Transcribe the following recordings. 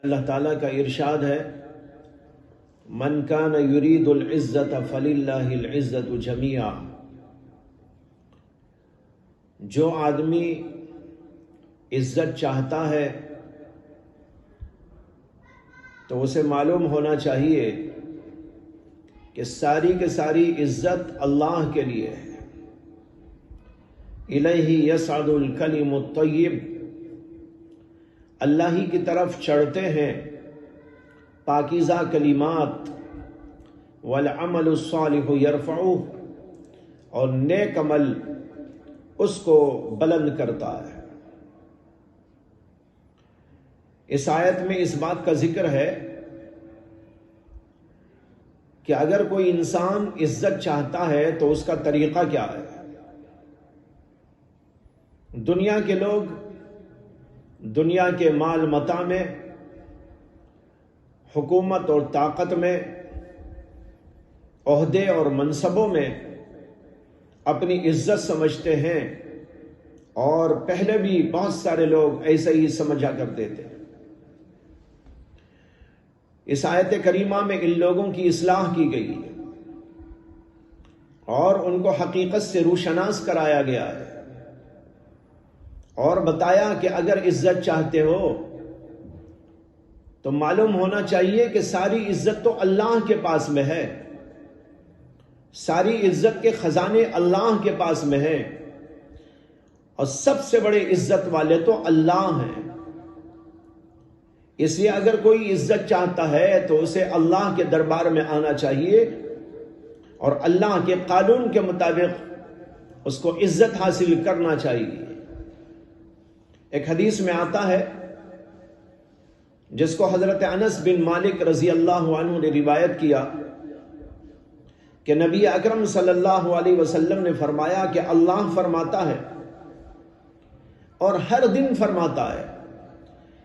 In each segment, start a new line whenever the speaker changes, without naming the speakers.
اللہ تعالیٰ کا ارشاد ہے، من کان یرید العزت فللہ العزت جمیعا۔ جو آدمی عزت چاہتا ہے تو اسے معلوم ہونا چاہیے کہ ساری کی ساری عزت اللہ کے لیے ہے۔ الیہ یصعد الکلم الطیب، اللہ ہی کی طرف چڑھتے ہیں پاکیزہ کلمات، والعمل الصالح یرفعہ، اور نیک عمل اس کو بلند کرتا ہے۔ اس آیت میں اس بات کا ذکر ہے کہ اگر کوئی انسان عزت چاہتا ہے تو اس کا طریقہ کیا ہے۔ دنیا کے لوگ دنیا کے مال متاع میں، حکومت اور طاقت میں، عہدے اور منصبوں میں اپنی عزت سمجھتے ہیں، اور پہلے بھی بہت سارے لوگ ایسے ہی سمجھا کرتے تھے۔ اس آیت کریمہ میں ان لوگوں کی اصلاح کی گئی ہے اور ان کو حقیقت سے روشناس کرایا گیا ہے، اور بتایا کہ اگر عزت چاہتے ہو تو معلوم ہونا چاہیے کہ ساری عزت تو اللہ کے پاس میں ہے، ساری عزت کے خزانے اللہ کے پاس میں ہیں، اور سب سے بڑے عزت والے تو اللہ ہیں۔ اس لیے اگر کوئی عزت چاہتا ہے تو اسے اللہ کے دربار میں آنا چاہیے اور اللہ کے قانون کے مطابق اس کو عزت حاصل کرنا چاہیے۔ ایک حدیث میں آتا ہے جس کو حضرت انس بن مالک رضی اللہ عنہ نے روایت کیا کہ نبی اکرم صلی اللہ علیہ وسلم نے فرمایا کہ اللہ فرماتا ہے اور ہر دن فرماتا ہے،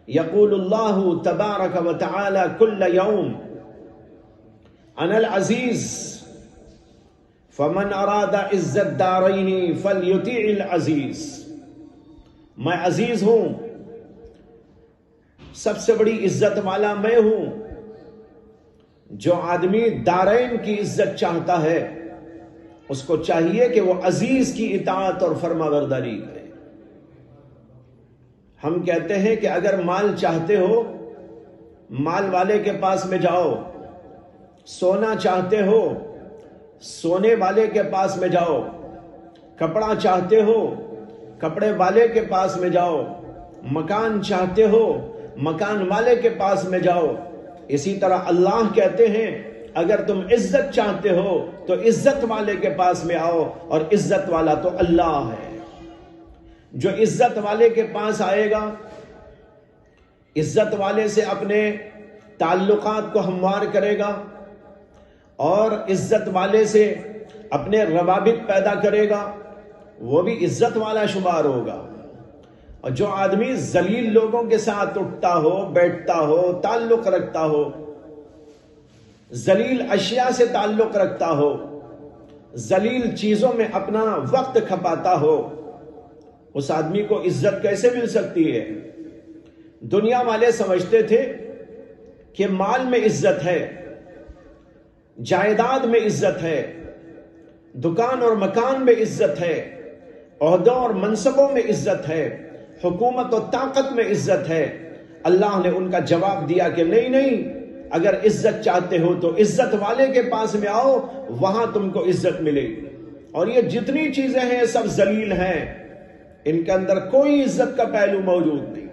یقول اللہ تبارک و تعالی کل یوم انا العزیز فمن اراد عزت دارین فلیطیع العزیز۔ میں عزیز ہوں، سب سے بڑی عزت والا میں ہوں۔ جو آدمی دارین کی عزت چاہتا ہے اس کو چاہیے کہ وہ عزیز کی اطاعت اور فرما برداری کرے۔ ہم کہتے ہیں کہ اگر مال چاہتے ہو مال والے کے پاس میں جاؤ، سونا چاہتے ہو سونے والے کے پاس میں جاؤ، کپڑا چاہتے ہو کپڑے والے کے پاس میں جاؤ، مکان چاہتے ہو مکان والے کے پاس میں جاؤ۔ اسی طرح اللہ کہتے ہیں اگر تم عزت چاہتے ہو تو عزت والے کے پاس میں آؤ، اور عزت والا تو اللہ ہے۔ جو عزت والے کے پاس آئے گا، عزت والے سے اپنے تعلقات کو ہموار کرے گا، اور عزت والے سے اپنے روابط پیدا کرے گا، وہ بھی عزت والا شمار ہوگا۔ اور جو آدمی ذلیل لوگوں کے ساتھ اٹھتا ہو بیٹھتا ہو تعلق رکھتا ہو، ذلیل اشیاء سے تعلق رکھتا ہو، ذلیل چیزوں میں اپنا وقت کھپاتا ہو، اس آدمی کو عزت کیسے مل سکتی ہے؟ دنیا والے سمجھتے تھے کہ مال میں عزت ہے، جائیداد میں عزت ہے، دکان اور مکان میں عزت ہے، عہدوں اور منصبوں میں عزت ہے، حکومت و طاقت میں عزت ہے۔ اللہ نے ان کا جواب دیا کہ نہیں نہیں، اگر عزت چاہتے ہو تو عزت والے کے پاس میں آؤ، وہاں تم کو عزت ملے گی۔ اور یہ جتنی چیزیں ہیں سب ذلیل ہیں، ان کے اندر کوئی عزت کا پہلو موجود نہیں۔